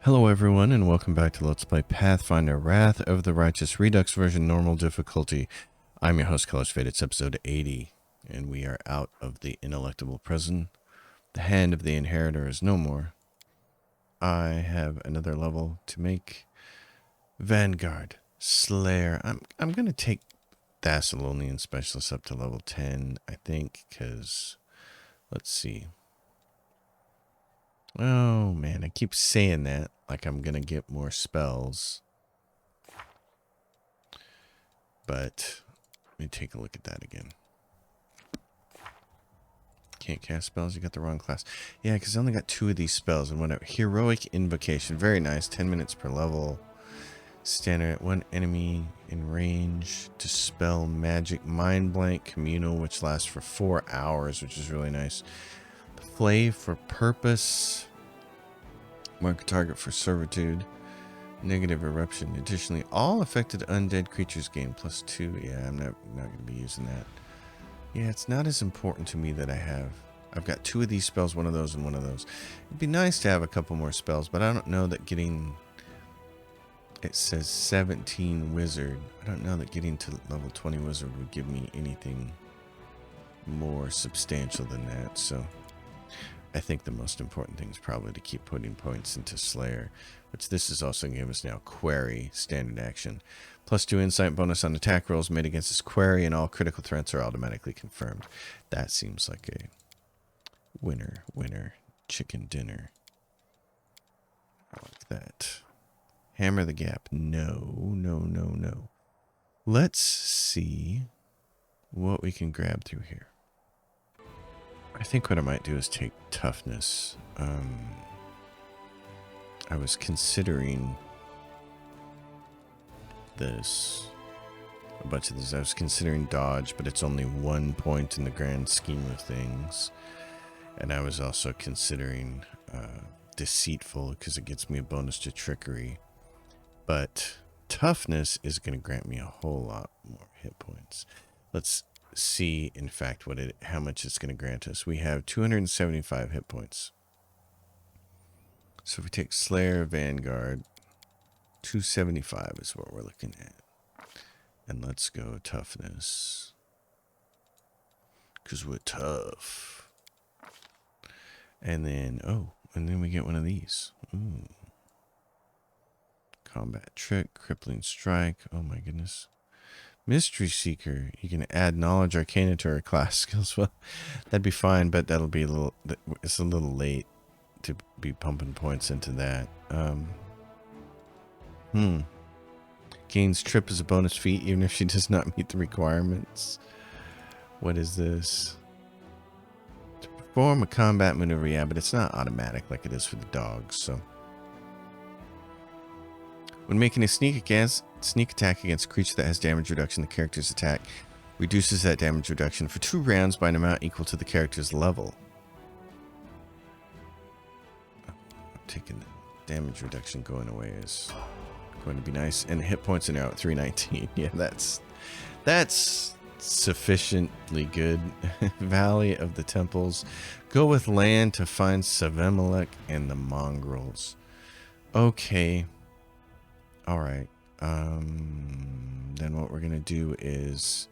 Hello everyone and welcome back to Let's Play Pathfinder Wrath of the Righteous Redux version normal difficulty. I'm your host, Colors Fade. It's episode 80 and we are out of the ineluctable prison. The hand of the inheritor is no more. I have another level to make. Vanguard, Slayer. I'm going to take Thessalonian Specialist up to level 10, I think, because let's see. Oh man, I keep saying that like I'm gonna get more spells. But let me take a look at that again. Can't cast spells, you got the wrong class. Yeah, because I only got 2 of these spells and whatever. Heroic Invocation, very nice, 10 minutes per level. Standard, 1 enemy in range. Dispel magic, mind blank, communal, which lasts for 4 hours, which is really nice. Play for purpose. Mark a target for servitude. Negative eruption. Additionally, all affected undead creatures gain +2. Yeah, I'm not going to be using that. Yeah, it's not as important to me that I've got 2 of these spells, 1 of those and 1 of those. It'd be nice to have a couple more spells, but I don't know that getting, it says 17 wizard. I don't know that getting to level 20 wizard would give me anything more substantial than that, so I think the most important thing is probably to keep putting points into Slayer, which this is also going to give us now Query, standard action. +2 insight bonus on attack rolls made against this query, and all critical threats are automatically confirmed. That seems like a winner, chicken dinner. I like that. Hammer the gap. No. Let's see what we can grab through here. I think what I might do is take toughness. I was considering this, a bunch of these. I was considering dodge, but it's only 1 point in the grand scheme of things. And I was also considering deceitful because it gets me a bonus to trickery. But toughness is going to grant me a whole lot more hit points. Let's see, in fact, how much it's going to grant us. We have 275 hit points. So if we take Slayer, Vanguard, 275 is what we're looking at. And let's go toughness, because we're tough. And then, and then we get one of these. Ooh. Combat trick, crippling strike. Oh my goodness. Mystery Seeker, you can add knowledge arcana to our class skills. Well, that'd be fine, but that'll be it's a little late to be pumping points into that. Gains trip as a bonus feat even if she does not meet the requirements. What is this? To perform a combat maneuver, yeah, but it's not automatic like it is for the dogs, so. When making a sneak attack against a creature that has damage reduction, the character's attack reduces that damage reduction for 2 rounds by an amount equal to the character's level. I'm taking the damage reduction going away is going to be nice. And hit points are now at 319. Yeah, that's sufficiently good. Valley of the Temples. Go with land to find Savemelech and the mongrels. Okay. All right. Then what we're going to do is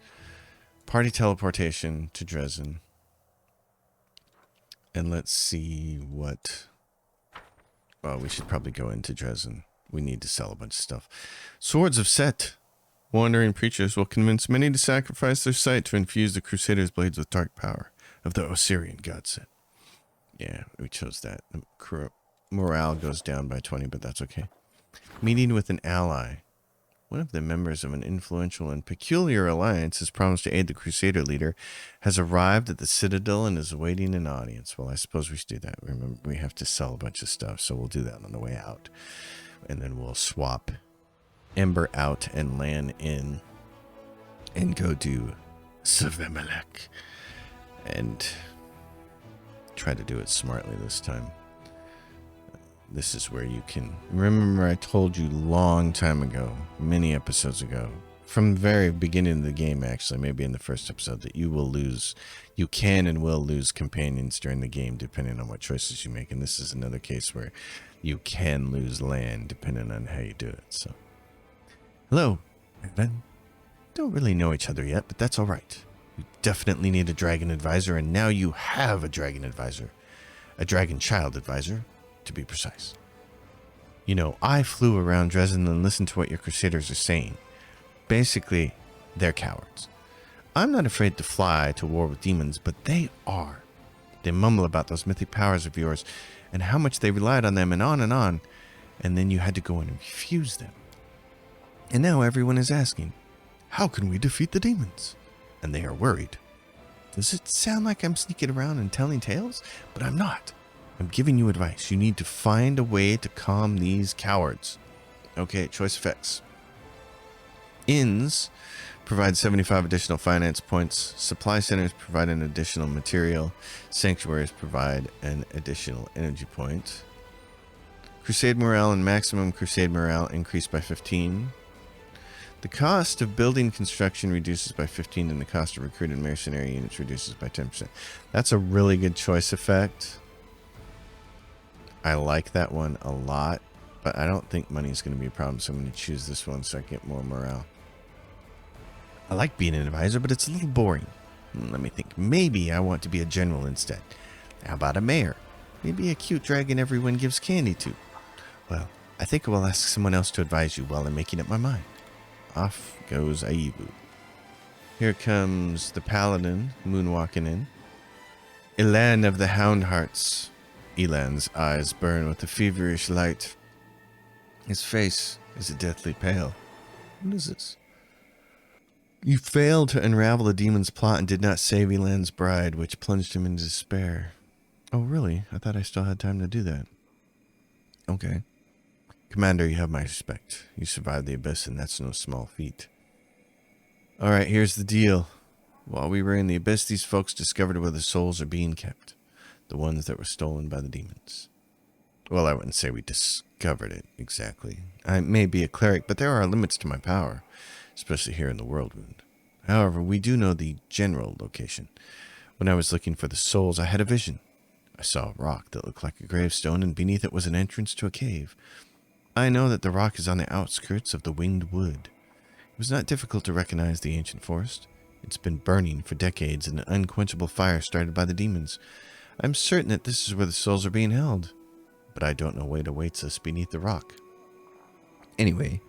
party teleportation to Dresden. And let's see what. Well, we should probably go into Dresden. We need to sell a bunch of stuff. Swords of Set. Wandering preachers will convince many to sacrifice their sight to infuse the Crusaders' blades with dark power of the Osirian god set. Yeah, we chose that. Morale goes down by 20, but that's okay. Meeting with an ally. One of the members of an influential and peculiar alliance has promised to aid the Crusader leader, has arrived at the Citadel and is awaiting an audience. Well, I suppose we should do that. Remember, we have to sell a bunch of stuff, so we'll do that on the way out. And then we'll swap Ember out and Lan in and go do Savemelech. And try to do it smartly this time. This is where you can remember I told you long time ago, many episodes ago, from the very beginning of the game, actually, maybe in the first episode, that you can and will lose companions during the game depending on what choices you make. And this is another case where you can lose land depending on how you do it. So, hello, Evan. Don't really know each other yet, but that's all right. You definitely need a dragon advisor, and now you have a dragon advisor. A dragon child advisor, to be precise. You know, I flew around Dresden and listened to what your crusaders are saying. Basically, they're cowards. I'm not afraid to fly to war with demons, but they are. They mumble about those mythic powers of yours and how much they relied on them and on, and then you had to go in and refuse them. And now everyone is asking, how can we defeat the demons? And they are worried. Does it sound like I'm sneaking around and telling tales? But I'm not. I'm giving you advice. You need to find a way to calm these cowards. Okay, choice effects. Inns provide 75 additional finance points. Supply centers provide an additional material. Sanctuaries provide an additional energy point. Crusade morale and maximum crusade morale increased by 15. The cost of building construction reduces by 15, and the cost of recruited mercenary units reduces by 10%. That's a really good choice effect. I like that one a lot, but I don't think money is going to be a problem, so I'm going to choose this one so I get more morale. I like being an advisor, but it's a little boring. Let me think. Maybe I want to be a general instead. How about a mayor? Maybe a cute dragon everyone gives candy to. Well, I think I will ask someone else to advise you while I'm making up my mind. Off goes Aibu. Here comes the paladin moonwalking in. Elan of the Hound Hearts. Elan's eyes burn with a feverish light. His face is deathly pale. What is this? You failed to unravel the demon's plot and did not save Elan's bride, which plunged him into despair. Oh, really? I thought I still had time to do that. Okay. Commander, you have my respect. You survived the abyss, and that's no small feat. Alright, here's the deal. While we were in the abyss, these folks discovered where the souls are being kept. The ones that were stolen by the demons. Well, I wouldn't say we discovered it, exactly. I may be a cleric, but there are limits to my power, especially here in the Worldwound. However, we do know the general location. When I was looking for the souls, I had a vision. I saw a rock that looked like a gravestone, and beneath it was an entrance to a cave. I know that the rock is on the outskirts of the Winged Wood. It was not difficult to recognize the ancient forest. It's been burning for decades in an unquenchable fire started by the demons. I'm certain that this is where the souls are being held, but I don't know what awaits us beneath the rock. Anyway,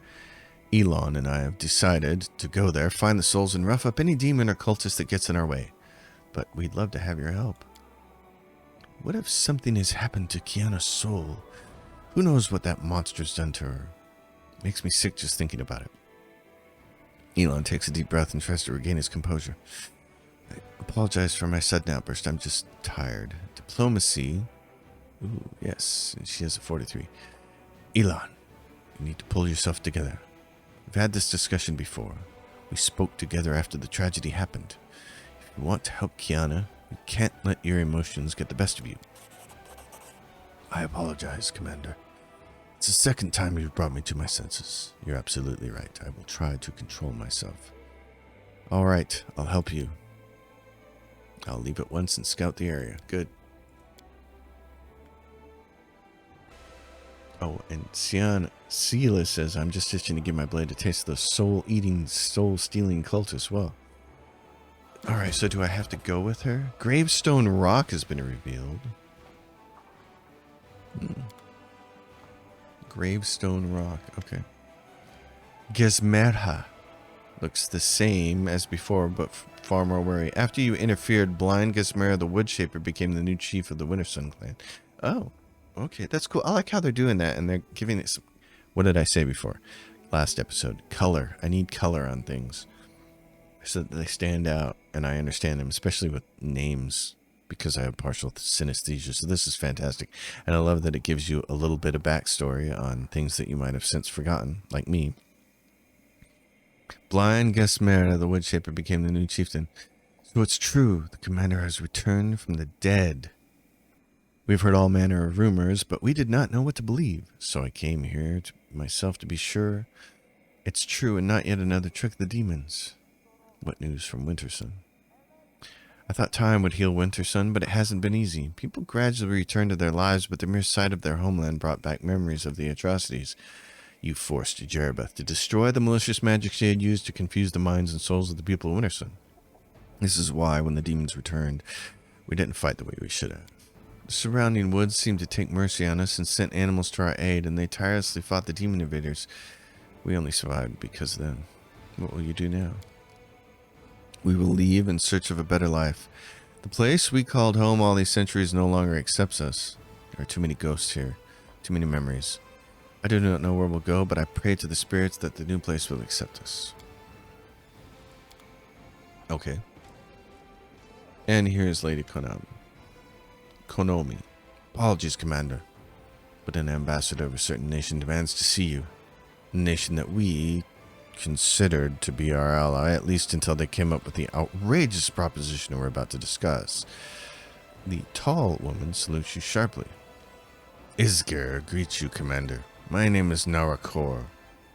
Elon and I have decided to go there, find the souls, and rough up any demon or cultist that gets in our way. But we'd love to have your help. What if something has happened to Kiana's soul? Who knows what that monster's done to her? Makes me sick just thinking about it. Elon takes a deep breath and tries to regain his composure. I apologize for my sudden outburst. I'm just tired. Diplomacy. Ooh, yes. She has a 43. Elon, you need to pull yourself together. We've had this discussion before. We spoke together after the tragedy happened. If you want to help Kiana, you can't let your emotions get the best of you. I apologize, Commander. It's the second time you've brought me to my senses. You're absolutely right. I will try to control myself. All right, I'll help you. I'll leave at once and scout the area. Good. Oh, and Ciela says, I'm just itching to give my blade a taste of the soul-eating, soul-stealing cultist. Well, all right, so do I have to go with her? Gravestone Rock has been revealed. Gravestone Rock, okay. Gizmerha looks the same as before, but far more wary. After you interfered, blind Gizmerha the Woodshaper became the new chief of the Wintersun clan. Oh, okay, that's cool. I like how they're doing that, and they're giving it some... What did I say before? Last episode. Color. I need color on things, so that they stand out, and I understand them, especially with names, because I have partial synesthesia. So this is fantastic. And I love that it gives you a little bit of backstory on things that you might have since forgotten, like me. Blind Gizmerha the Woodshaper became the new chieftain. So it's true, the commander has returned from the dead. We've heard all manner of rumors, but we did not know what to believe. So I came here myself to be sure. It's true, and not yet another trick of the demons. What news from Wintersun? I thought time would heal Wintersun, but it hasn't been easy. People gradually returned to their lives, but the mere sight of their homeland brought back memories of the atrocities. You forced Jerebeth to destroy the malicious magic she had used to confuse the minds and souls of the people of Wintersun. This is why, when the demons returned, we didn't fight the way we should have. The surrounding woods seemed to take mercy on us and sent animals to our aid, and they tirelessly fought the demon invaders. We only survived because of them. What will you do now? We will leave in search of a better life. The place we called home all these centuries no longer accepts us. There are too many ghosts here, too many memories. I do not know where we'll go, but I pray to the spirits that the new place will accept us. Okay. And here's Lady Konomi. Apologies, Commander, but an ambassador of a certain nation demands to see you. A nation that we considered to be our ally, at least until they came up with the outrageous proposition we're about to discuss. The tall woman salutes you sharply. Isger greets you, Commander. My name is Narakor.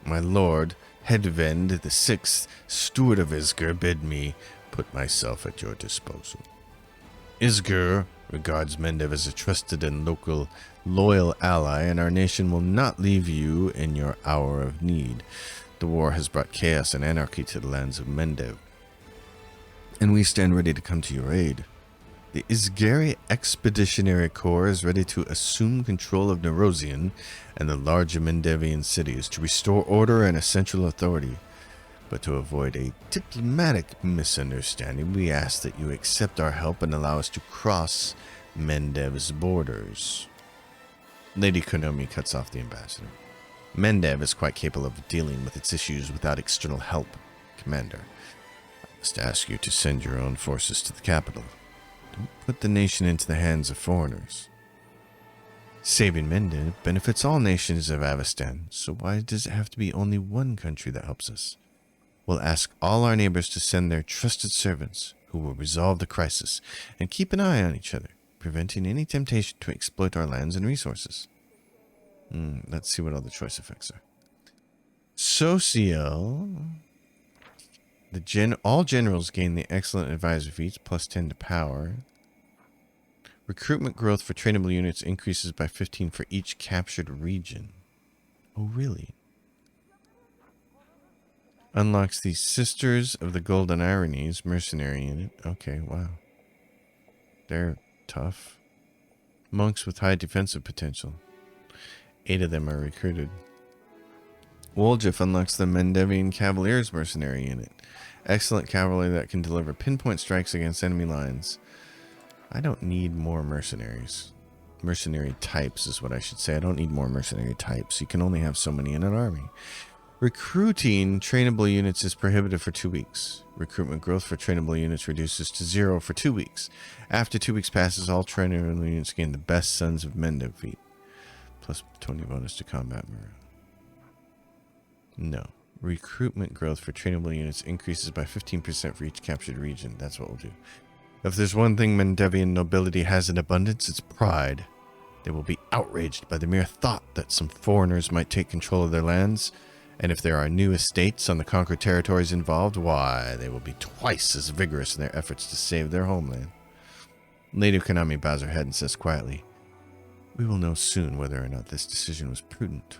My lord, Hedvend the Sixth, steward of Isger, bid me put myself at your disposal. Isger regards Mendev as a trusted and loyal ally, and our nation will not leave you in your hour of need. The war has brought chaos and anarchy to the lands of Mendev, and we stand ready to come to your aid. The Isgari Expeditionary Corps is ready to assume control of Nerosian and the larger Mendevian cities to restore order and a central authority. But to avoid a diplomatic misunderstanding, we ask that you accept our help and allow us to cross Mendev's borders. Lady Konomi cuts off the ambassador. Mendev is quite capable of dealing with its issues without external help, Commander. I must ask you to send your own forces to the capital. Don't put the nation into the hands of foreigners. Saving Mendev benefits all nations of Avestan, so why does it have to be only one country that helps us? We'll ask all our neighbors to send their trusted servants, who will resolve the crisis, and keep an eye on each other, preventing any temptation to exploit our lands and resources. Let's see what all the choice effects are. Social. All generals gain the excellent advisor feats, plus 10 to power. Recruitment growth for trainable units increases by 15 for each captured region. Oh, really? Unlocks the Sisters of the Golden Ironies mercenary unit. Okay, wow. They're tough. Monks with high defensive potential. 8 of them are recruited. Woljif unlocks the Mendevian Cavaliers mercenary unit. Excellent cavalry that can deliver pinpoint strikes against enemy lines. I don't need more mercenaries. Mercenary types is what I should say. I don't need more mercenary types. You can only have so many in an army. Recruiting trainable units is prohibited for 2 weeks. Recruitment growth for trainable units reduces to 0 for 2 weeks. After 2 weeks passes, all trainable units gain the best Sons of Mendev feat. Plus 20 bonus to combat morale. No. Recruitment growth for trainable units increases by 15% for each captured region. That's what we'll do. If there's one thing Mendevian nobility has in abundance, it's pride. They will be outraged by the mere thought that some foreigners might take control of their lands. And if there are new estates on the conquered territories involved, why, they will be twice as vigorous in their efforts to save their homeland. Lady Konami bows her head and says quietly, "We will know soon whether or not this decision was prudent.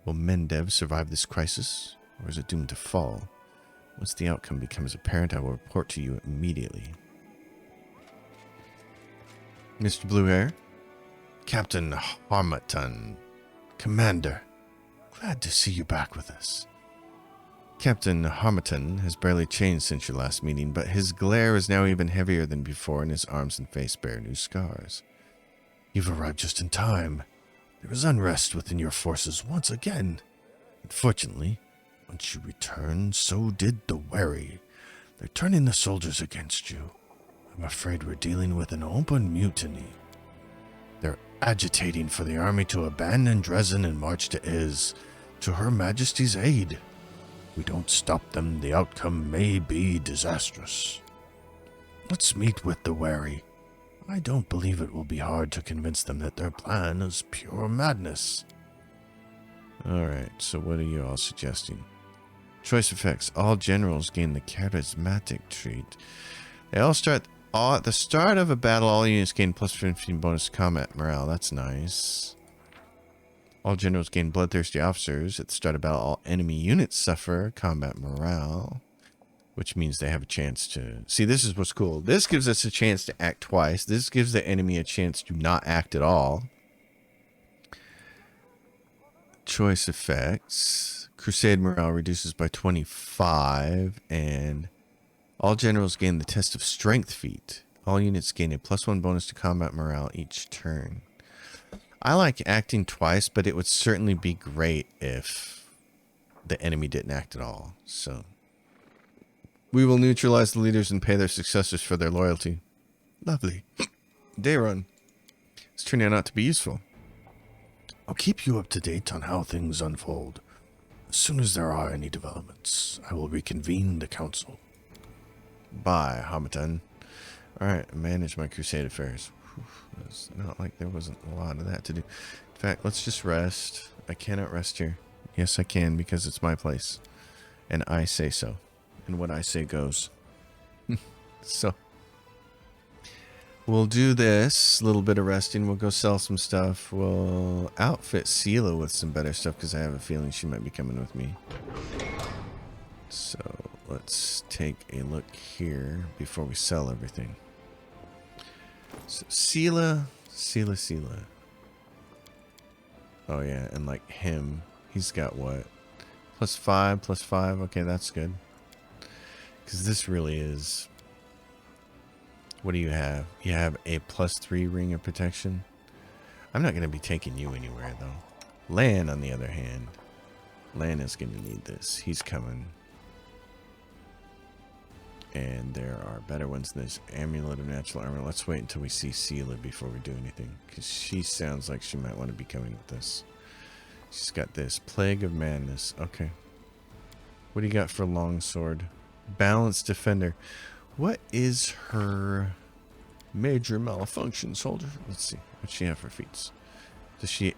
Will Mendev survive this crisis, or is it doomed to fall? Once the outcome becomes apparent, I will report to you immediately." Mr. Bluehair? Captain Harmatton. Commander. Glad to see you back with us. Captain Harmatton has barely changed since your last meeting, but his glare is now even heavier than before, and his arms and face bear new scars. You've arrived just in time. There is unrest within your forces once again. Unfortunately, once you returned, so did the Wary. They're turning the soldiers against you. I'm afraid we're dealing with an open mutiny. They're agitating for the army to abandon Dresden and march to Iz, to Her Majesty's aid. If we don't stop them, the outcome may be disastrous. Let's meet with the Wary. I don't believe it will be hard to convince them that their plan is pure madness. Alright, so what are you all suggesting? Choice effects. All generals gain the charismatic trait. They all start... at the start of a battle, all units gain plus 15 bonus combat morale. That's nice. All generals gain bloodthirsty officers. At the start of battle, all enemy units suffer combat morale. Which means they have a chance to... See, this is what's cool. This gives us a chance to act twice. This gives the enemy a chance to not act at all. Choice effects. Crusade morale reduces by 25. And all generals gain the test of strength feat. All units gain a +1 bonus to combat morale each turn. I like acting twice, but it would certainly be great if the enemy didn't act at all. So... we will neutralize the leaders and pay their successors for their loyalty. Lovely. Day run. It's turning out to be useful. I'll keep you up to date on how things unfold. As soon as there are any developments, I will reconvene the council. Bye, Hamilton. Alright, manage my crusade affairs. It's not like there wasn't a lot of that to do. In fact, let's just rest. I cannot rest here. Yes, I can, because it's my place. And I say so. And what I say goes. So, we'll do this. A little bit of resting. We'll go sell some stuff. We'll outfit Sela with some better stuff because I have a feeling she might be coming with me. So, let's take a look here before we sell everything. So, Sela. Oh, yeah. And like him, he's got what? +5. Okay, that's good. Because this really is... what do you have? You have a +3 ring of protection. I'm not going to be taking you anywhere, though. Lan, on the other hand. Lan is going to need this. He's coming. And there are better ones than this. Amulet of Natural Armor. Let's wait until we see Sela before we do anything. Because she sounds like she might want to be coming with this. She's got this. Plague of Madness. Okay. What do you got for Longsword? Balanced Defender. What is her major malfunction, soldier? Let's see. What's she have for feats? Does she...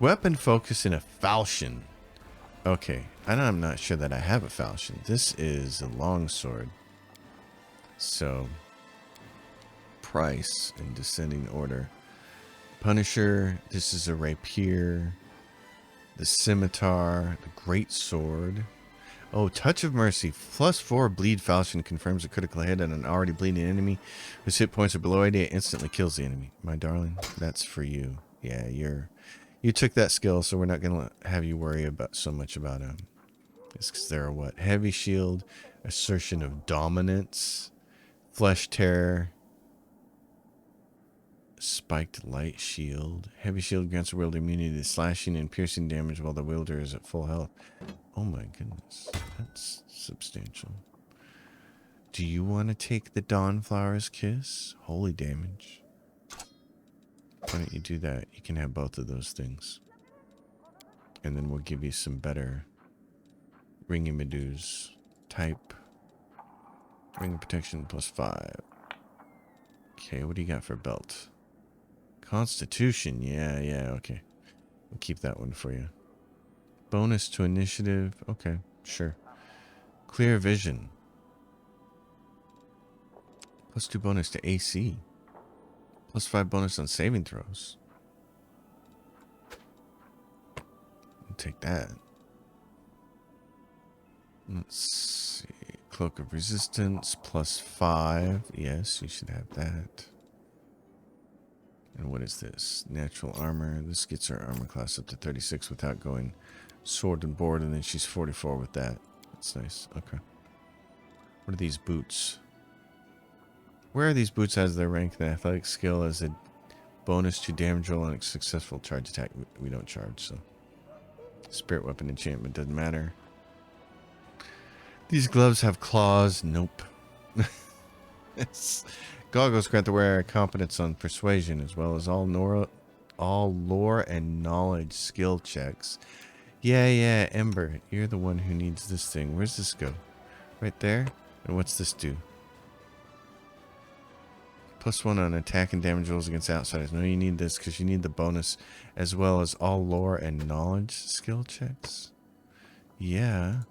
weapon focus in a falchion. Okay. And I'm not sure that I have a falchion. This is a longsword. So... price in descending order. Punisher. This is a rapier. The scimitar. The great sword. Oh, Touch of Mercy. +4 bleed falchion confirms a critical hit on an already bleeding enemy whose hit points are below 80. It instantly kills the enemy. My darling, that's for you. Yeah, you took that skill, so we're not going to have you worry about so much about him. It's because there are what? Heavy Shield, Assertion of Dominance, Flesh Terror, Spiked Light Shield. Heavy Shield grants a wielder immunity to slashing and piercing damage while the wielder is at full health. Oh my goodness, that's substantial. Do you want to take the Dawnflower's Kiss? Holy damage. Why don't you do that? You can have both of those things. And then we'll give you some better Ringy-Madoos type. Ring of Protection +5. Okay, what do you got for belt? Constitution, yeah, okay. We'll keep that one for you. Bonus to initiative, okay, sure. Clear vision. +2 bonus to AC. +5 bonus on saving throws. I'll take that. Let's see. Cloak of Resistance +5. Yes, you should have that. And what is this? Natural armor. This gets her armor class up to 36 without going sword and board, and then she's 44 with that. That's nice. Okay. What are these boots? Where are these boots as their rank and athletic skill as a bonus to damage roll on a successful charge attack? We don't charge, so. Spirit weapon enchantment doesn't matter. These gloves have claws. Nope. Goggles grant the wearer competence on persuasion as well as all lore and knowledge skill checks. Yeah, Ember, you're the one who needs this thing. Where's this go? Right there? And what's this do? +1 on attack and damage rolls against outsiders. No, you need this because you need the bonus as well as all lore and knowledge skill checks. Yeah.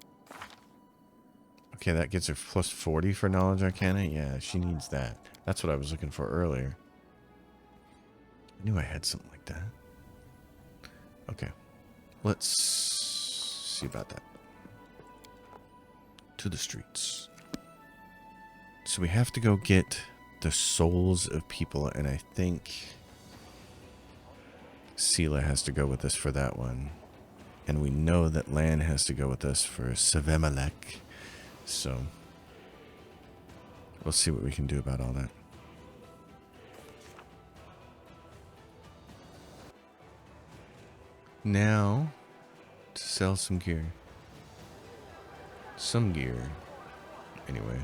Okay, that gets her plus 40 for Knowledge Arcana. Yeah, she needs that. That's what I was looking for earlier. I knew I had something like that. Okay, let's see about that. To the streets. So we have to go get the souls of people, and I think Sela has to go with us for that one. And we know that Lan has to go with us for Savemalek. So we'll see what we can do about all that. Now, to sell some gear. Some gear. Anyway.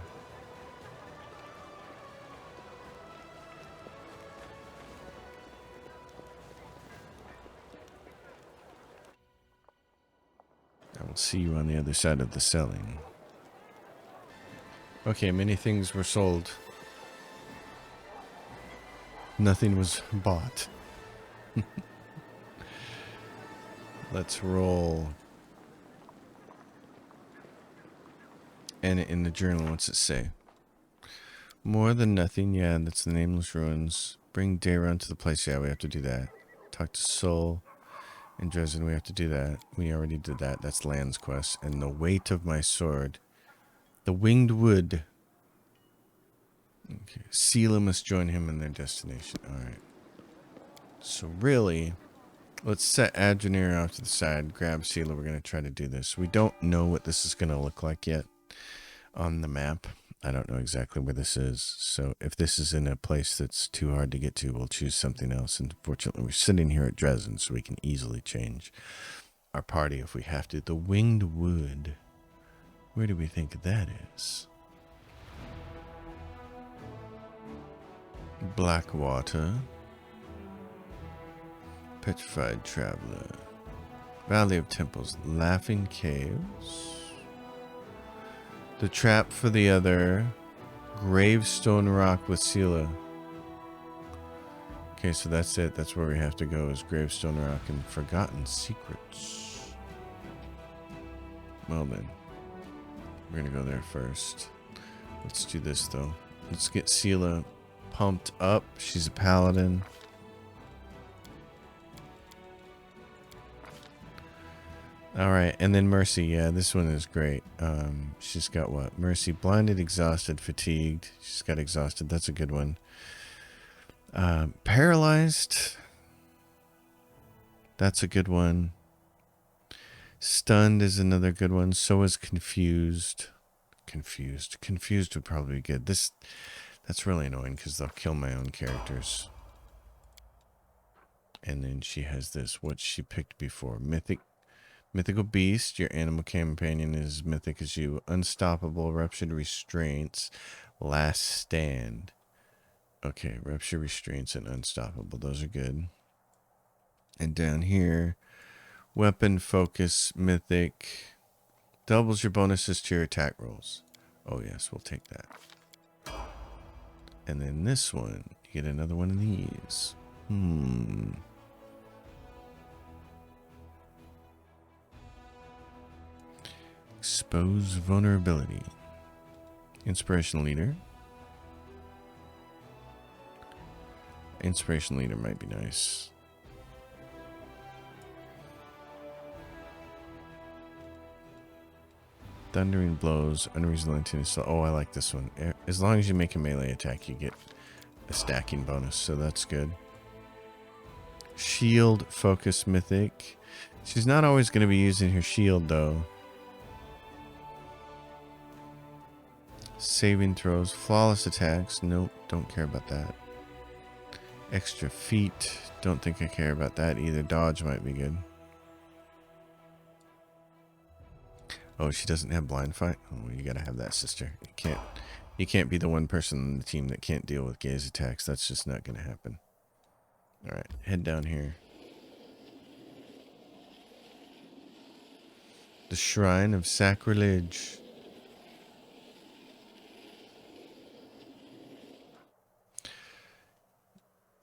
I will see you on the other side of the selling. Okay, many things were sold. Nothing was bought. Let's roll. And in the journal, what's it say? More than nothing, yeah, that's the Nameless Ruins. Bring Dayron to the place, yeah, we have to do that. Talk to Soul and Dresden, we have to do that. We already did that, that's Land's quest. And the weight of my sword. The winged wood. Okay, Sela must join him in their destination. Alright. So really, let's set Adrenir off to the side, grab Sela, we're going to try to do this. We don't know what this is going to look like yet on the map. I don't know exactly where this is. So if this is in a place that's too hard to get to, we'll choose something else. And fortunately, we're sitting here at Dresden, so we can easily change our party if we have to. The Winged Wood. Where do we think that is? Blackwater. Petrified Traveler. Valley of Temples. Laughing Caves. The Trap for the Other. Gravestone Rock with Sela. Okay, so that's it. That's where we have to go, is Gravestone Rock and Forgotten Secrets. Well then, we're gonna go there first. Let's do this though. Let's get Sela pumped up. She's a paladin. Alright, and then Mercy. Yeah, this one is great. She's got what? Mercy, blinded, exhausted, fatigued. She's got exhausted. That's a good one. Paralyzed. That's a good one. Stunned is another good one. So is confused. Confused would probably be good. That's really annoying because they'll kill my own characters. And then she has this, what she picked before. Mythical Beast, your animal companion is mythic as you. Unstoppable, Ruptured Restraints, Last Stand. Okay, Ruptured Restraints and Unstoppable, those are good. And down here, Weapon Focus, Mythic, doubles your bonuses to your attack rolls. Oh yes, we'll take that. And then this one, you get another one of these. Expose vulnerability. Inspiration leader. Inspiration leader might be nice. Thundering blows, unrelenting assault. Oh, I like this one. As long as you make a melee attack, you get a stacking bonus, so that's good. Shield focus mythic. She's not always going to be using her shield though. Saving throws, flawless attacks. Nope, don't care about that. Extra feet. Don't think I care about that either. Dodge might be good. Oh, she doesn't have blind fight. Oh, you gotta have that, sister. You can't be the one person on the team that can't deal with gaze attacks. That's just not gonna happen. All right, head down here. The Shrine of Sacrilege.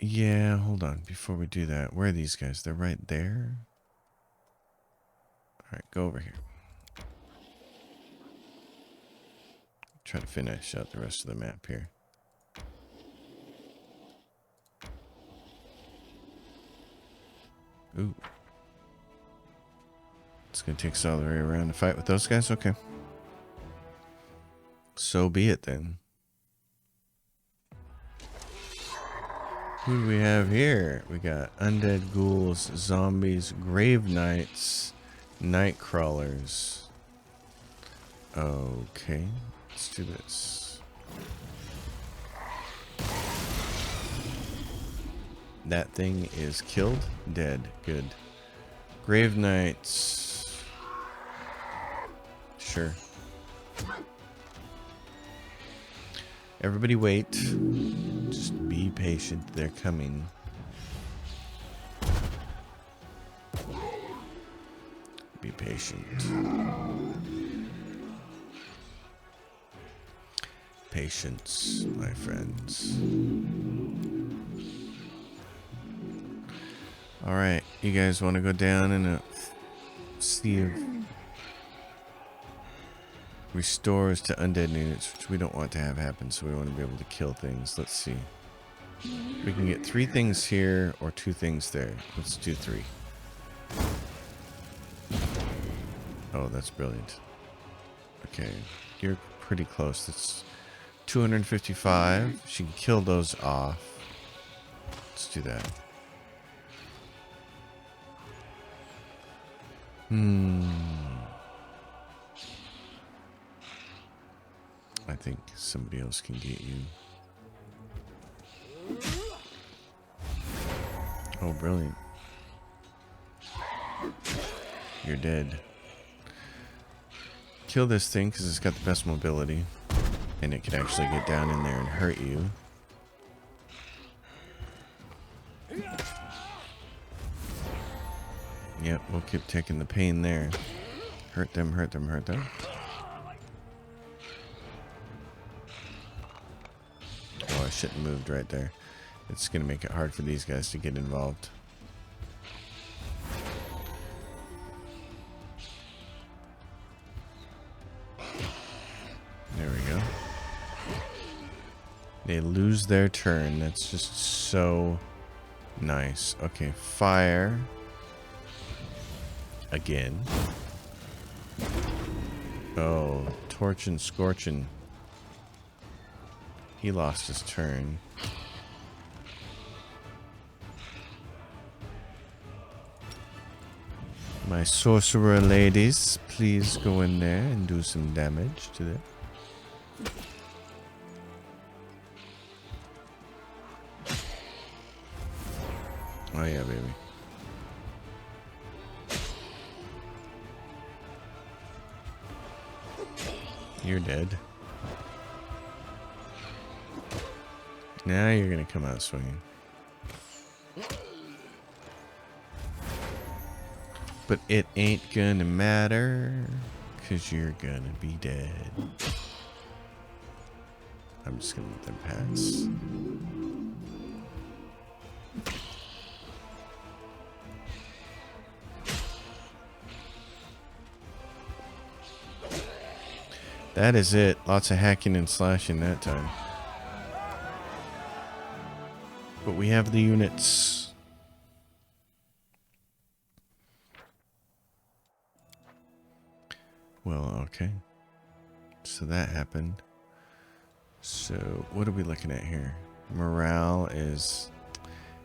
Yeah, hold on. Before we do that, where are these guys? They're right there. All right, go over here. Try to finish out the rest of the map here. Ooh. It's going to take us all the way around to fight with those guys? Okay. So be it then. Who do we have here? We got undead ghouls, zombies, grave knights, night crawlers. Okay, let's do this. That thing is killed, dead, good. Grave knights. Sure. Everybody wait. Just be patient, they're coming. Be patient. Patience, my friends. Alright, you guys want to go down in a sea of restores to undead units, which we don't want to have happen, so we want to be able to kill things. Let's see. We can get 3 things here or 2 things there. Let's do 3. Oh, that's brilliant. Okay, you're pretty close. That's 255. She can kill those off. Let's do that. I think somebody else can get you. Oh, brilliant. You're dead. Kill this thing because it's got the best mobility. And it can actually get down in there and hurt you. Yep, we'll keep taking the pain there. Hurt them, hurt them, hurt them. Oh, I shouldn't have moved right there. It's going to make it hard for these guys to get involved. There we go. They lose their turn. That's just so nice. Okay, fire. Again. Oh, torching, scorching. He lost his turn. My sorcerer ladies, please go in there and do some damage to them. Oh yeah, baby. You're dead. Now you're gonna come out swinging. But it ain't gonna matter, 'cause you're gonna be dead. I'm just gonna let them pass. That is it. Lots of hacking and slashing that time. But we have the units. Well, okay. So that happened. So what are we looking at here? Morale is...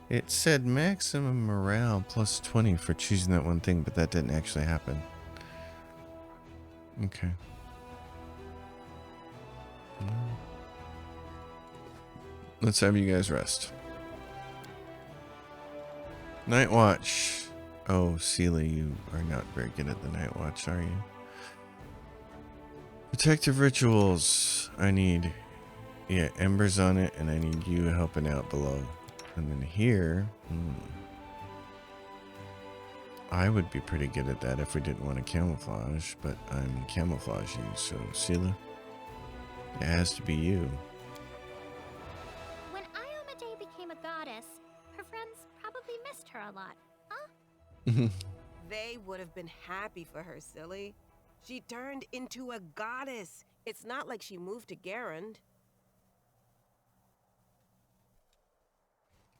It said maximum morale plus 20 for choosing that one thing, but that didn't actually happen. Okay. Let's have you guys rest. Night watch. Oh, Sealy, you are not very good at the night watch, are you? Protective rituals. I need, yeah, embers on it, and I need you helping out below. And then here, I would be pretty good at that if we didn't want to camouflage, but I'm camouflaging, so Sealy, it has to be you. When Iomade became a goddess, her friends probably missed her a lot, huh? They would have been happy for her, silly. She turned into a goddess. It's not like she moved to Garand.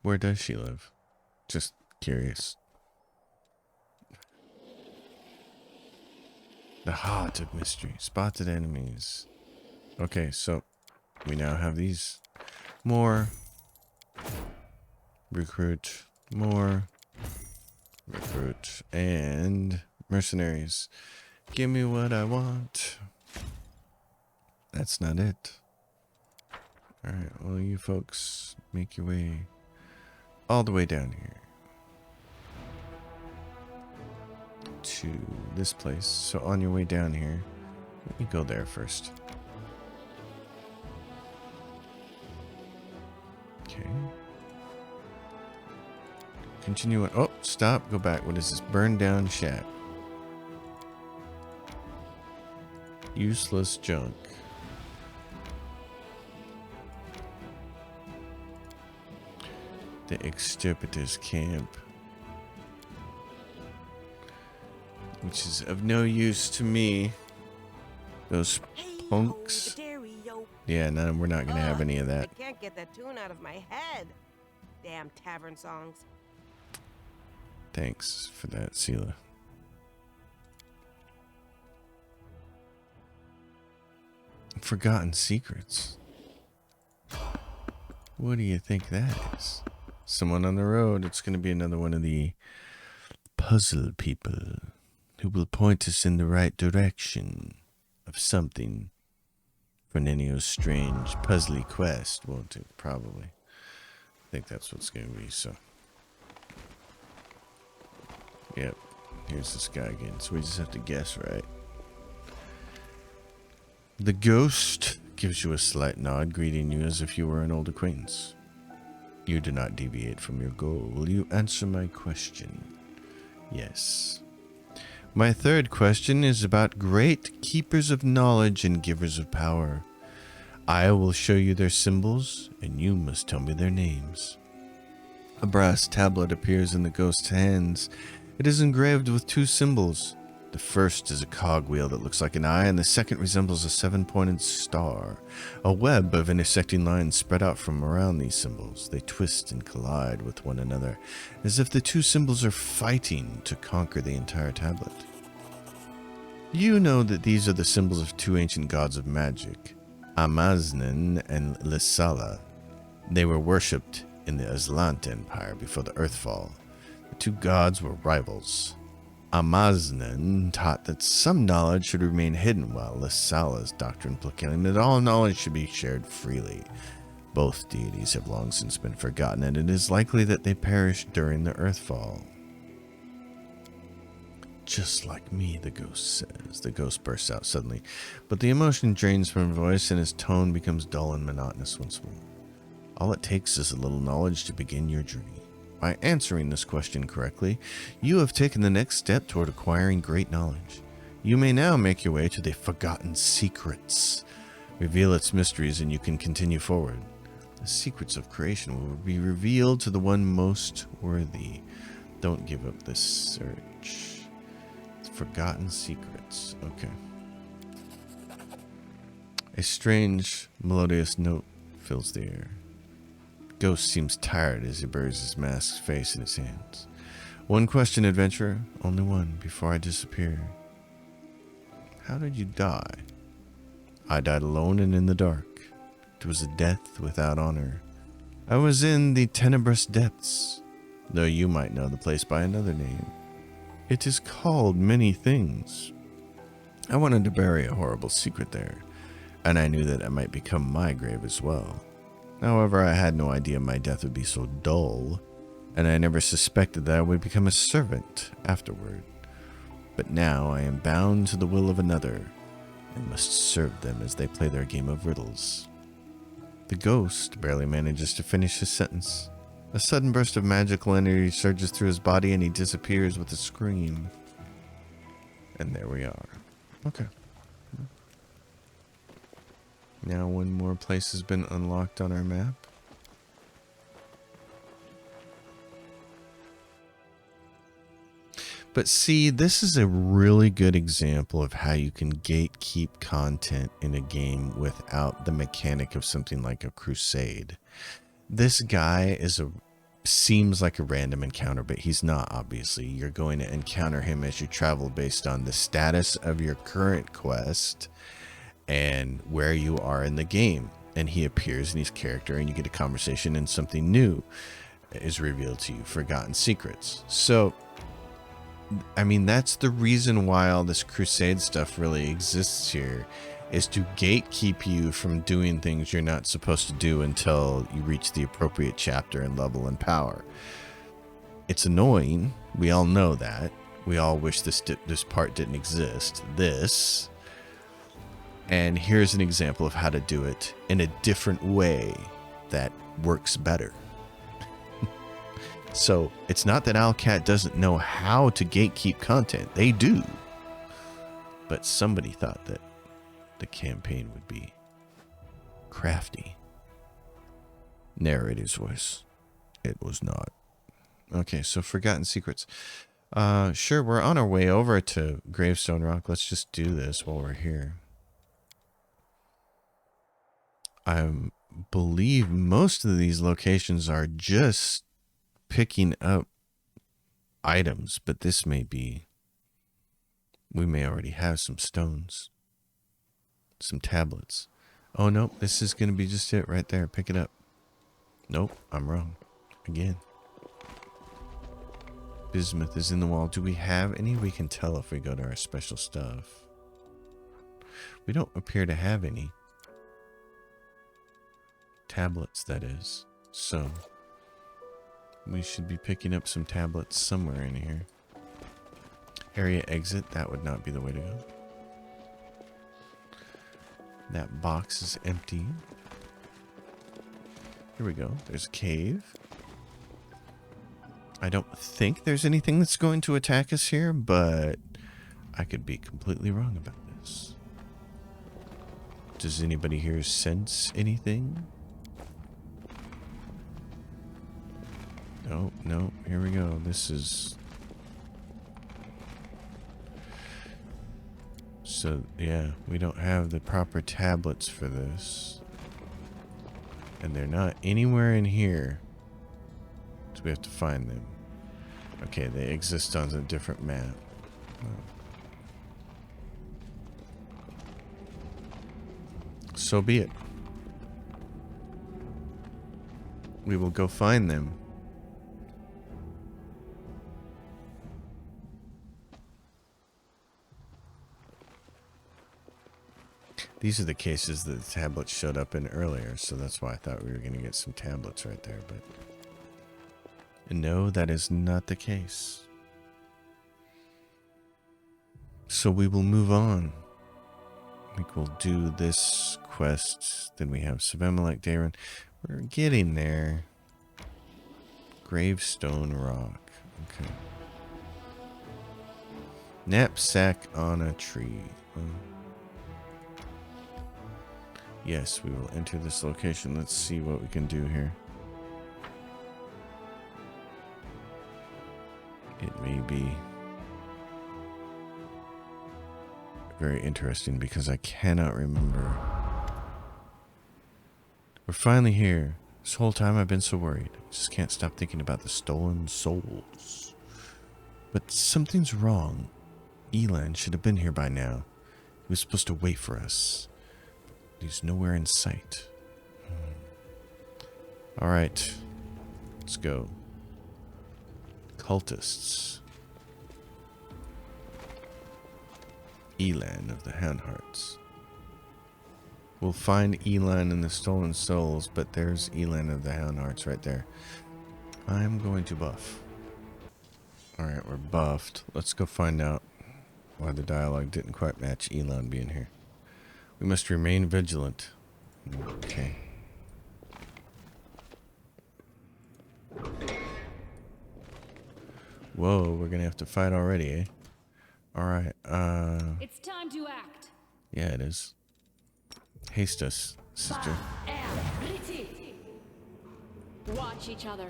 Where does she live? Just curious. The heart of mystery. Spotted enemies. Okay, so we now have these. More. Recruit. More. Recruit. And mercenaries. Give me what I want. That's not it. Alright, well, you folks make your way all the way down here to this place. So on your way down here, let me go there first. Okay. Continue on. Oh, stop. Go back. What is this? Burn down shack. Useless junk. The extirpators camp, which is of no use to me. Those punks. Yeah, no, we're not gonna have any of that. I can't get that tune out of my head. Damn tavern songs. Thanks for that, Sela. Forgotten secrets. What do you think that is? Someone on the road. It's going to be another one of the puzzle people who will point us in the right direction of something for Nenio's strange puzzly quest, won't it? Probably. I think that's what's going to be, so. Yep. Here's this guy again. So we just have to guess, right? The ghost gives you a slight nod, greeting you as if you were an old acquaintance. You do not deviate from your goal. Will you answer my question? Yes. My third question is about great keepers of knowledge and givers of power. I will show you their symbols, and you must tell me their names. A brass tablet appears in the ghost's hands. It is engraved with two symbols. The first is a cogwheel that looks like an eye, and the second resembles a seven-pointed star. A web of intersecting lines spread out from around these symbols. They twist and collide with one another, as if the two symbols are fighting to conquer the entire tablet. You know that these are the symbols of two ancient gods of magic, Amaznan and Lissala. They were worshipped in the Aslant Empire before the Earthfall. The two gods were rivals. Amaznan taught that some knowledge should remain hidden, while Lissala's doctrine proclaimed that all knowledge should be shared freely. Both deities have long since been forgotten, and it is likely that they perished during the Earthfall. Just like me, the ghost says. The ghost bursts out suddenly, but the emotion drains from his voice, and his tone becomes dull and monotonous once more. All it takes is a little knowledge to begin your journey. By answering this question correctly, you have taken the next step toward acquiring great knowledge. You may now make your way to the Forgotten Secrets. Reveal its mysteries and you can continue forward. The secrets of creation will be revealed to the one most worthy. Don't give up this search. Forgotten Secrets. Okay. A strange, melodious note fills the air. Ghost seems tired as he buries his masked face in his hands. One question, adventurer. Only one, before I disappear. How did you die? I died alone and in the dark. It was a death without honor. I was in the tenebrous depths, though you might know the place by another name. It is called many things. I wanted to bury a horrible secret there, and I knew that it might become my grave as well. However, I had no idea my death would be so dull, and I never suspected that I would become a servant afterward. But now I am bound to the will of another, and must serve them as they play their game of riddles. The ghost barely manages to finish his sentence. A sudden burst of magical energy surges through his body, and he disappears with a scream. And there we are. Okay. Now one more place has been unlocked on our map. But see, this is a really good example of how you can gatekeep content in a game without the mechanic of something like a crusade. This guy seems like a random encounter, but he's not, obviously. You're going to encounter him as you travel based on the status of your current quest and where you are in the game. And he appears in his character, and you get a conversation, and something new is revealed to you, forgotten secrets. So, I mean, that's the reason why all this crusade stuff really exists here, is to gatekeep you from doing things you're not supposed to do until you reach the appropriate chapter and level and power. It's annoying. We all know that. We all wish this part didn't exist. And here's an example of how to do it in a different way that works better. So it's not that Owlcat doesn't know how to gatekeep content. They do. But somebody thought that the campaign would be crafty. Narrator's voice. It was not. Okay, so Forgotten Secrets. Sure, we're on our way over to Gravestone Rock. Let's just do this while we're here. I believe most of these locations are just picking up items, but this may be... We may already have some stones. Some tablets. Oh, nope, this is going to be just it right there. Pick it up. Nope, I'm wrong. Again. Bismuth is in the wall. Do we have any? We can tell if we go to our special stuff. We don't appear to have any. Tablets, that is. So, we should be picking up some tablets somewhere in here. Area exit, that would not be the way to go. That box is empty. Here we go. There's a cave. I don't think there's anything that's going to attack us here, but I could be completely wrong about this. Does anybody here sense anything? No, here we go. This is... So, yeah, we don't have the proper tablets for this. And they're not anywhere in here. So we have to find them. Okay, they exist on a different map. So be it. We will go find them. These are the cases that the tablets showed up in earlier, so that's why I thought we were going to get some tablets right there, but... No, that is not the case. So we will move on. I think we'll do this quest, then we have Savemalak Dayron. We're getting there. Gravestone Rock. Okay. Knapsack on a tree. Yes, we will enter this location. Let's see what we can do here. It may be very interesting because I cannot remember. We're finally here. This whole time I've been so worried. I just can't stop thinking about the stolen souls. But something's wrong. Elan should have been here by now. He was supposed to wait for us. He's nowhere in sight. Alright. Let's go. Cultists. Elan of the Houndhearts. We'll find Elan in the Stolen Souls, but there's Elan of the Houndhearts right there. I'm going to buff. Alright, we're buffed. Let's go find out why the dialogue didn't quite match Elan being here. We must remain vigilant. Okay. Whoa, we're gonna have to fight already, eh? Alright, It's time to act. yeah, it is. Haste us, sister. Watch each other.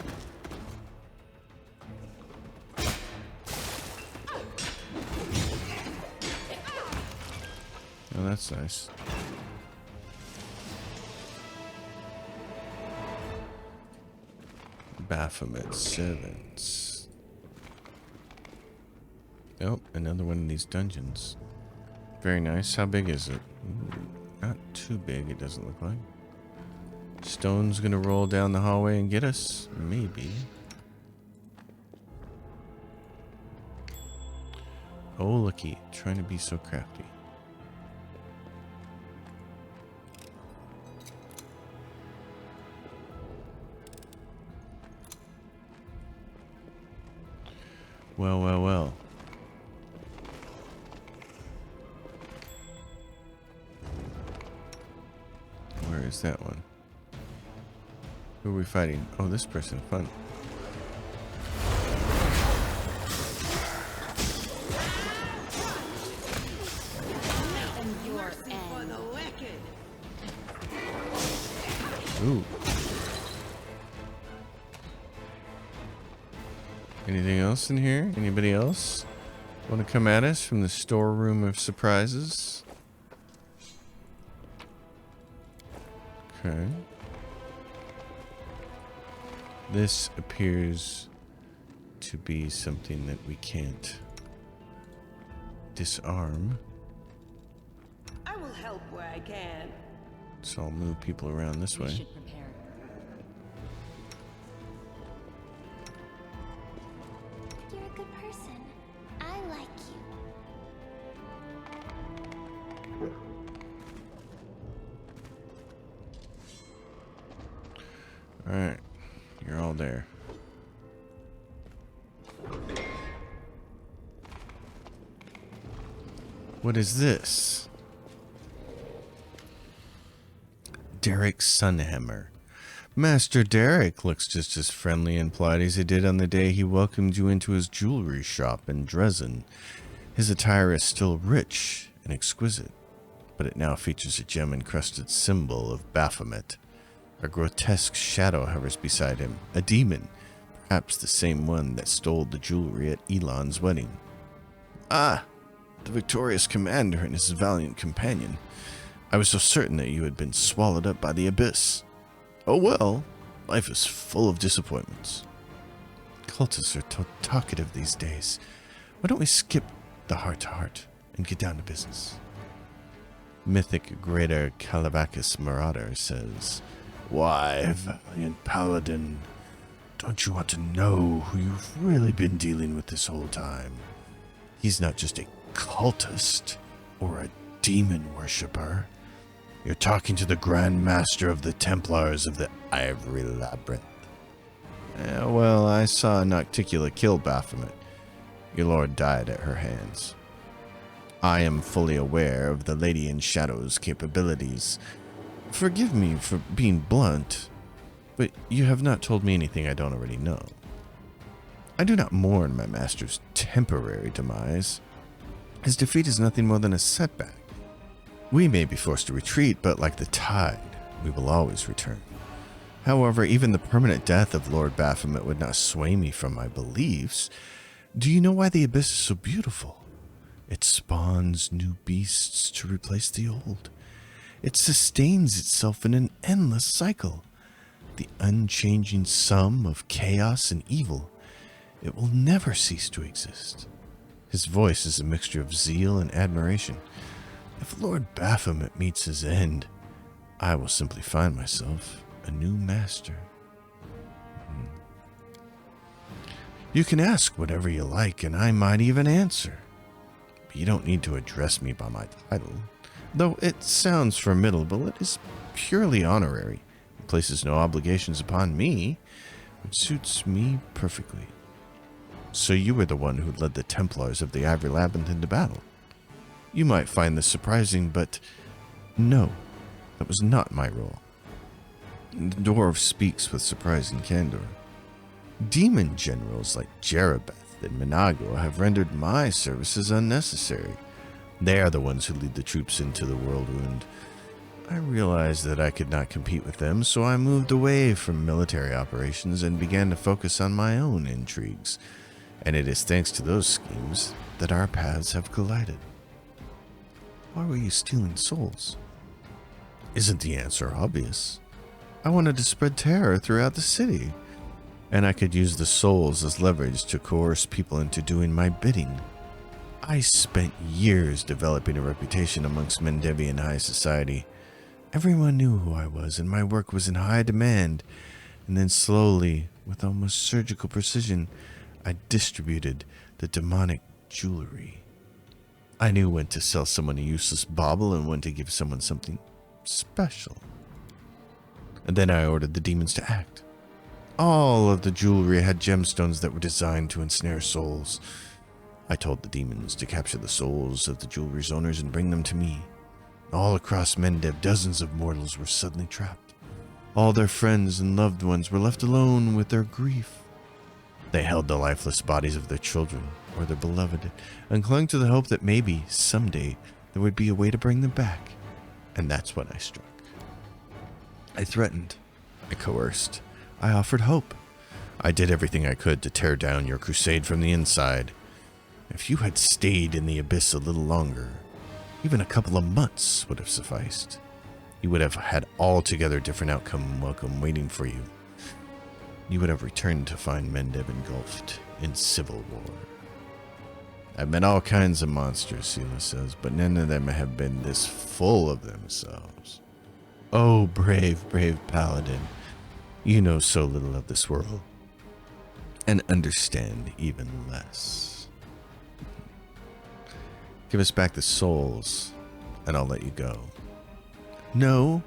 Well, that's nice. Baphomet 7s. Oh, another one of these dungeons. Very nice. How big is it? Ooh, not too big, it doesn't look like. Stone's gonna roll down the hallway and get us? Maybe. Oh, looky. Trying to be so crafty. Well, well, well. Where is that one? Who are we fighting? Oh, this person. Fun. Ooh. Anything else in here? Anybody else want to come at us from the storeroom of surprises? Okay. This appears to be something that we can't disarm. I will help where I can. So I'll move people around this way. Should prepare. You're a good person. I like you. Alright. You're all there. What is this? Derek Sunhammer. Master Derek looks just as friendly and polite as he did on the day he welcomed you into his jewelry shop in Dresden. His attire is still rich and exquisite, but it now features a gem-encrusted symbol of Baphomet. A grotesque shadow hovers beside him, a demon, perhaps the same one that stole the jewelry at Elon's wedding. Ah, the victorious commander and his valiant companion. I was so certain that you had been swallowed up by the abyss. Oh well, life is full of disappointments. Cultists are talkative these days. Why don't we skip the heart-to-heart and get down to business? Mythic Greater Calabacus Marauder says, "Why, valiant paladin, don't you want to know who you've really been dealing with this whole time? He's not just a cultist or a demon worshipper. You're talking to the Grand Master of the Templars of the Ivory Labyrinth." Well, I saw Nocticula kill Baphomet. Your lord died at her hands. I am fully aware of the Lady in Shadow's capabilities. Forgive me for being blunt, but you have not told me anything I don't already know. I do not mourn my master's temporary demise. His defeat is nothing more than a setback. We may be forced to retreat, but like the tide, we will always return. However, even the permanent death of Lord Baphomet would not sway me from my beliefs. Do you know why the abyss is so beautiful? It spawns new beasts to replace the old. It sustains itself in an endless cycle. The unchanging sum of chaos and evil. It will never cease to exist. His voice is a mixture of zeal and admiration. If Lord Baphomet meets his end, I will simply find myself a new master. You can ask whatever you like, and I might even answer. But you don't need to address me by my title. Though it sounds formidable, it is purely honorary. It places no obligations upon me, which suits me perfectly. So you were the one who led the Templars of the Ivory Labyrinth into battle. You might find this surprising, but no, that was not my role. The dwarf speaks with surprising candor. Demon generals like Jerebeth and Minago have rendered my services unnecessary. They are the ones who lead the troops into the Whirlwind. I realized that I could not compete with them, so I moved away from military operations and began to focus on my own intrigues. And it is thanks to those schemes that our paths have collided. Why were you stealing souls? Isn't the answer obvious? I wanted to spread terror throughout the city, and I could use the souls as leverage to coerce people into doing my bidding. I spent years developing a reputation amongst Mendevian high society. Everyone knew who I was, and my work was in high demand. And then slowly, with almost surgical precision, I distributed the demonic jewelry. I knew when to sell someone a useless bauble and when to give someone something special. And then I ordered the demons to act. All of the jewelry had gemstones that were designed to ensnare souls. I told the demons to capture the souls of the jewelry's owners and bring them to me. All across Mendev, dozens of mortals were suddenly trapped. All their friends and loved ones were left alone with their grief. They held the lifeless bodies of their children or their beloved and clung to the hope that maybe, someday, there would be a way to bring them back. And that's when I struck. I threatened. I coerced. I offered hope. I did everything I could to tear down your crusade from the inside. If you had stayed in the abyss a little longer, even a couple of months would have sufficed. You would have had altogether different outcome and welcome waiting for you. You would have returned to find Mendev engulfed in civil war. I've met all kinds of monsters, Sela says, but none of them have been this full of themselves. Oh, brave, brave paladin. You know so little of this world, and understand even less. Give us back the souls, and I'll let you go. No,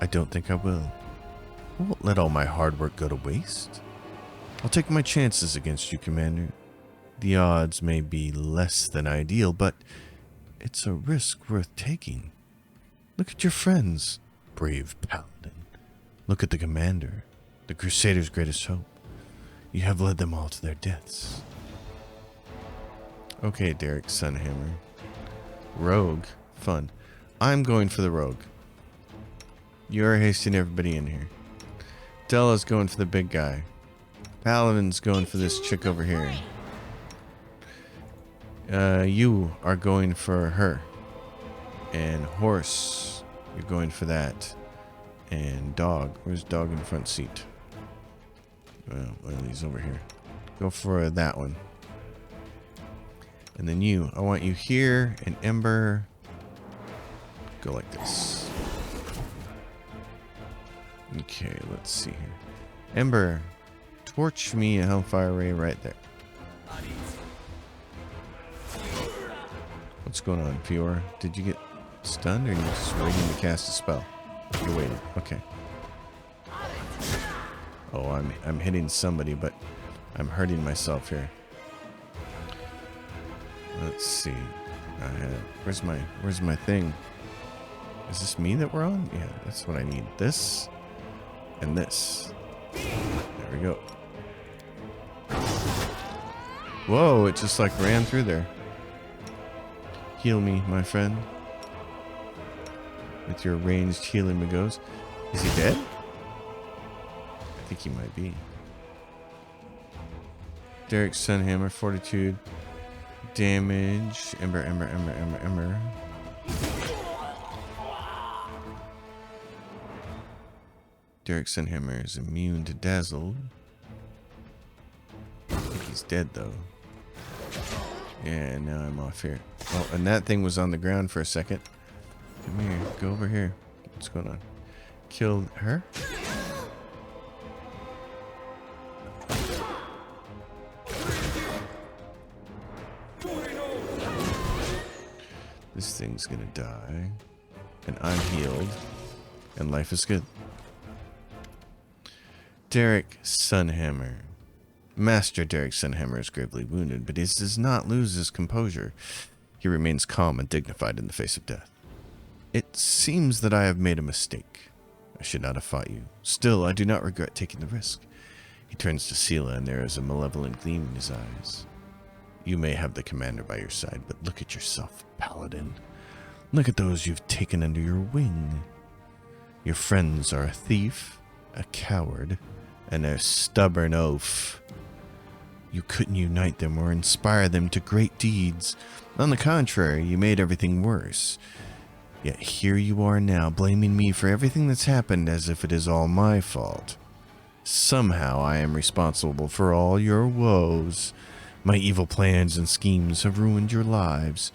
I don't think I will. I won't let all my hard work go to waste. I'll take my chances against you, Commander. The odds may be less than ideal, but it's a risk worth taking. Look at your friends, brave paladin. Look at the Commander, the Crusader's greatest hope. You have led them all to their deaths. Okay, Derek Sunhammer. Rogue. Fun. I'm going for the Rogue. You're hasting everybody in here. Della's going for the big guy. Paladin's going for this chick over here. You are going for her. And Horse, you're going for that. And Dog. Where's Dog in the front seat? Well, one of these over here. Go for that one. And then you. I want you here. And Ember. Go like this. Okay, let's see here. Ember. Torch me a Hellfire Ray right there. What's going on, Fiora? Did you get stunned or are you just waiting to cast a spell? You're waiting. Okay. Oh, I'm hitting somebody, but I'm hurting myself here. Let's see. Where's my thing? Is this me that we're on? Yeah, that's what I need. This and this. There we go. Whoa, it just like ran through there. Heal me, my friend. With your ranged healing magos. Is he dead? I think he might be. Derek Sunhammer, Fortitude. Damage. Ember. Derek Sunhammer is immune to Dazzle. I think he's dead though. Yeah, now I'm off here. Oh, and that thing was on the ground for a second. Come here, go over here. What's going on? Kill her? This thing's gonna die. And I'm healed. And life is good. Derek Sunhammer. Master Derek Sunhammer is gravely wounded, but he does not lose his composure. He remains calm and dignified in the face of death. It seems that I have made a mistake. I should not have fought you. Still, I do not regret taking the risk. He turns to Sela, and there is a malevolent gleam in his eyes. You may have the commander by your side, but look at yourself, paladin. Look at those you've taken under your wing. Your friends are a thief, a coward, and a stubborn oaf. You couldn't unite them or inspire them to great deeds. On the contrary, you made everything worse. Yet here you are now, blaming me for everything that's happened as if it is all my fault. Somehow I am responsible for all your woes. My evil plans and schemes have ruined your lives.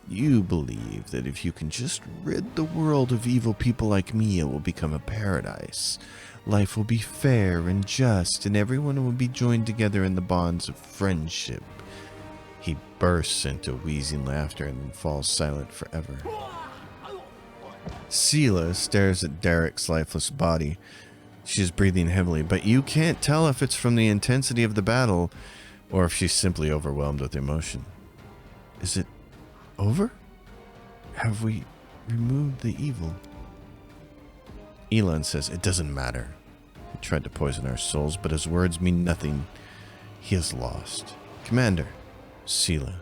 You believe that if you can just rid the world of evil people like me, it will become a paradise. Life will be fair and just, and everyone will be joined together in the bonds of friendship. He bursts into wheezing laughter and then falls silent forever. Sela stares at Derek's lifeless body. She is breathing heavily, but you can't tell if it's from the intensity of the battle or if she's simply overwhelmed with emotion. Is it over? Have we removed the evil? Elon says, it doesn't matter. He tried to poison our souls, but his words mean nothing. He is lost. Commander, Sela,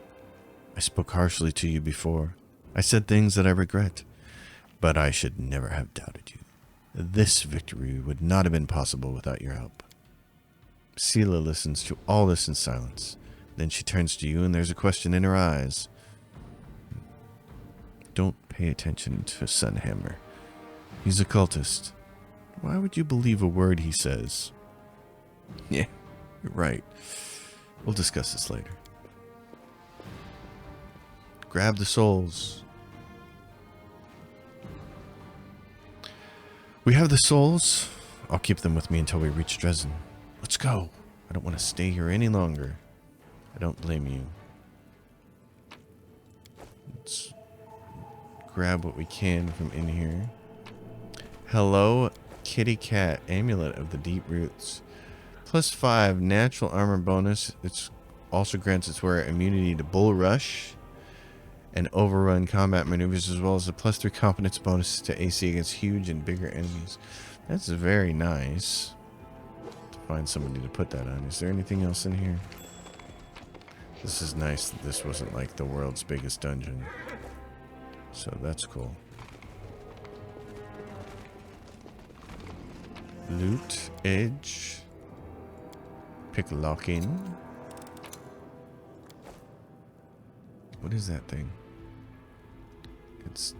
I spoke harshly to you before. I said things that I regret, but I should never have doubted you. This victory would not have been possible without your help. Sela listens to all this in silence. Then she turns to you and there's a question in her eyes. Don't pay attention to Sunhammer. He's a cultist. Why would you believe a word he says? Yeah, you're right. We'll discuss this later. Grab the souls. We have the souls. I'll keep them with me until we reach Dresden. Let's go. I don't want to stay here any longer. I don't blame you. Let's grab what we can from in here. Hello, Kitty Cat. Amulet of the Deep Roots. +5 natural armor bonus. It also grants its wearer immunity to bull rush and overrun combat maneuvers, as well as a +3 competence bonus to AC against huge and bigger enemies. That's very nice. To find somebody to put that on. Is there anything else in here? This is nice that this wasn't like the world's biggest dungeon. So that's cool. Loot, edge, pick lock in. What is that thing? It's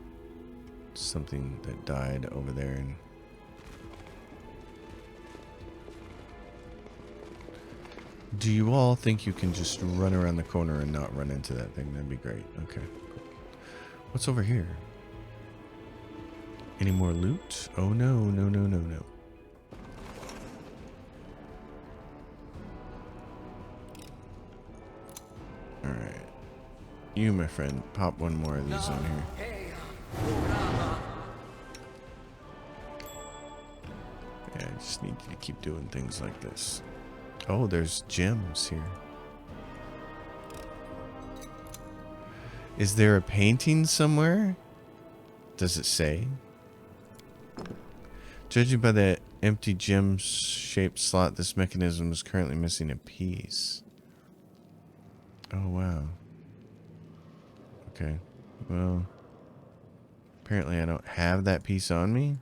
something that died over there. And do you all think you can just run around the corner and not run into that thing? That'd be great. Okay, cool. What's over here? Any more loot? Oh no, no, no, no, no. Alright. You, my friend, pop one more of these on here. Yeah, I just need you to keep doing things like this. Oh, there's gems here. Is there a painting somewhere? Does it say? Judging by the empty gem-shaped slot, this mechanism is currently missing a piece. Oh, wow. Okay. Well, apparently I don't have that piece on me.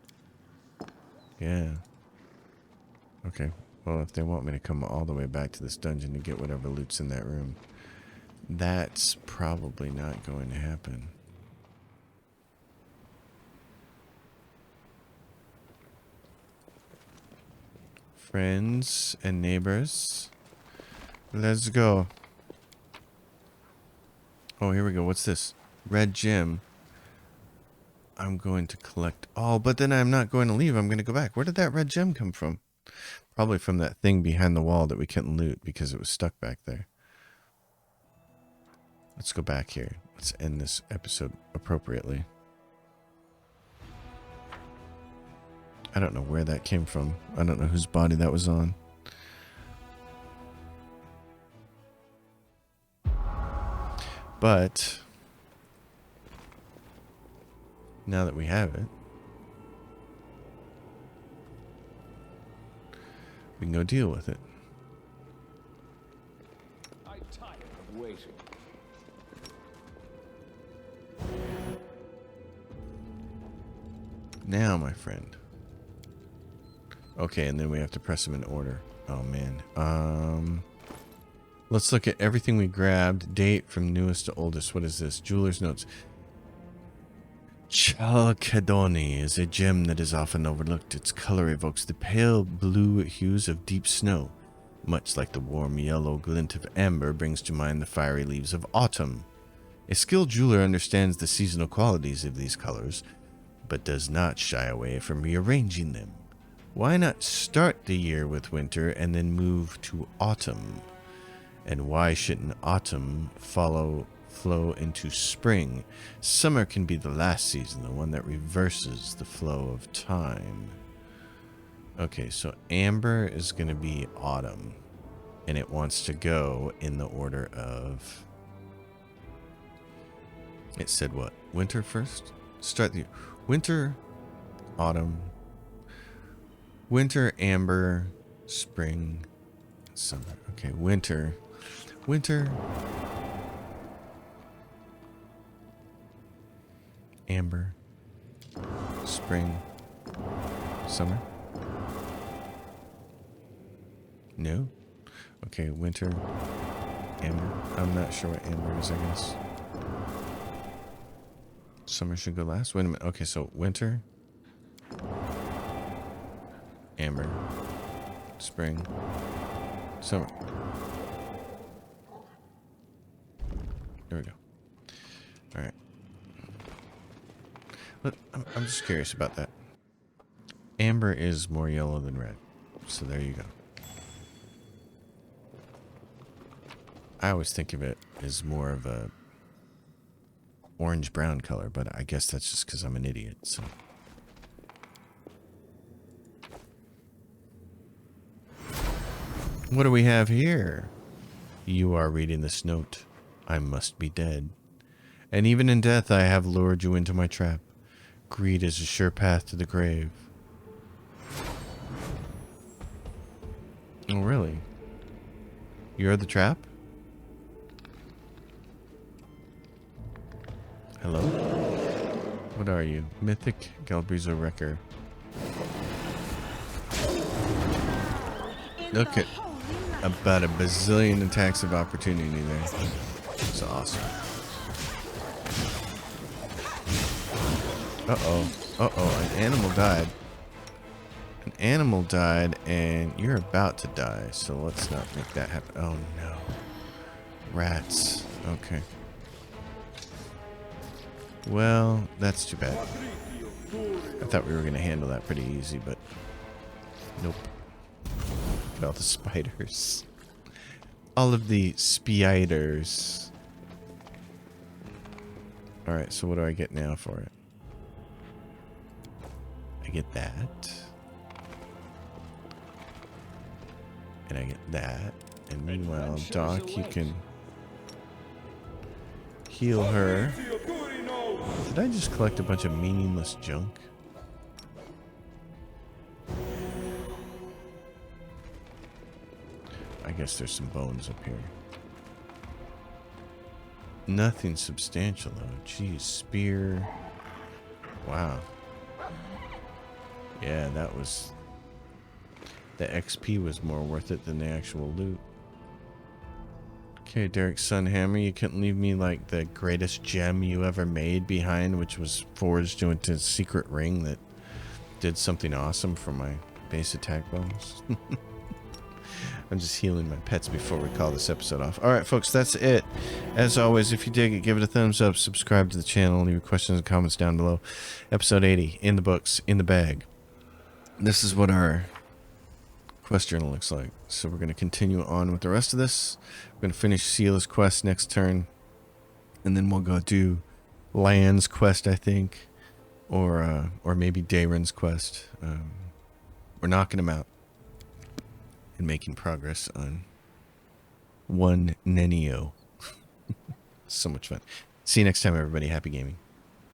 Yeah. Okay. Well, if they want me to come all the way back to this dungeon to get whatever loot's in that room, that's probably not going to happen. Friends and neighbors, let's go. Oh, here we go. What's this? Red gem. I'm going to collect all, but then I'm not going to leave. I'm going to go back. Where did that red gem come from? Probably from that thing behind the wall that we couldn't loot because it was stuck back there. Let's go back here. Let's end this episode appropriately. I don't know where that came from. I don't know whose body that was on. But now that we have it, we can go deal with it. I'm tired of waiting. Now, my friend. Okay, and then we have to press them in order. Oh man. Let's look at everything we grabbed. Date from newest to oldest. What is this? Jeweler's notes. Chalcedony is a gem that is often overlooked. Its color evokes the pale blue hues of deep snow. Much like the warm yellow glint of amber brings to mind the fiery leaves of autumn. A skilled jeweler understands the seasonal qualities of these colors, but does not shy away from rearranging them. Why not start the year with winter and then move to autumn? And why shouldn't autumn flow into spring? Summer can be the last season, the one that reverses the flow of time. Okay, so amber is going to be autumn, and it wants to go in the order of... It said what? Winter first? Start the... Winter, autumn, winter, amber, spring, summer. Okay, winter, amber, spring, summer. No? Okay, winter, amber. I'm not sure what amber is, I guess. Summer should go last. Wait a minute. Okay, so winter, amber, spring, summer. There we go. All right. But I'm just curious about that. Amber is more yellow than red, so there you go. I always think of it as more of a orange-brown color, but I guess that's just because I'm an idiot, so. What do we have here? You are reading this note. I must be dead. And even in death I have lured you into my trap. Greed is a sure path to the grave. Oh, really? You're the trap? Hello? What are you? Mythic Galbrizo Wrecker. Look at about a bazillion attacks of opportunity there. It's awesome. Uh-oh. Uh-oh. An animal died. An animal died, and you're about to die, so let's not make that happen. Oh, no. Rats. Okay. Well, that's too bad. I thought we were going to handle that pretty easy, but nope. Look at all the spiders. All of the spiders. Alright, so what do I get now for it? I get that. And I get that. And meanwhile, Doc, you can heal her. Did I just collect a bunch of meaningless junk? I guess there's some bones up here. Nothing substantial though. Geez, spear. Wow. Yeah, that was... The XP was more worth it than the actual loot. Okay, Derek Sunhammer, you couldn't leave me like the greatest gem you ever made behind, which was forged into a secret ring that did something awesome for my base attack bonus. I'm just healing my pets before we call this episode off. Alright, folks, that's it. As always, if you dig it, give it a thumbs up, subscribe to the channel, leave your questions and comments down below. Episode 80, in the books, in the bag. This is what our quest journal looks like. So we're going to continue on with the rest of this. We're going to finish Sela's quest next turn. And then we'll go do Land's quest, I think. Or maybe Dayron's quest. We're knocking them out. And making progress on one Nenio. So much fun. See you next time, everybody. Happy gaming.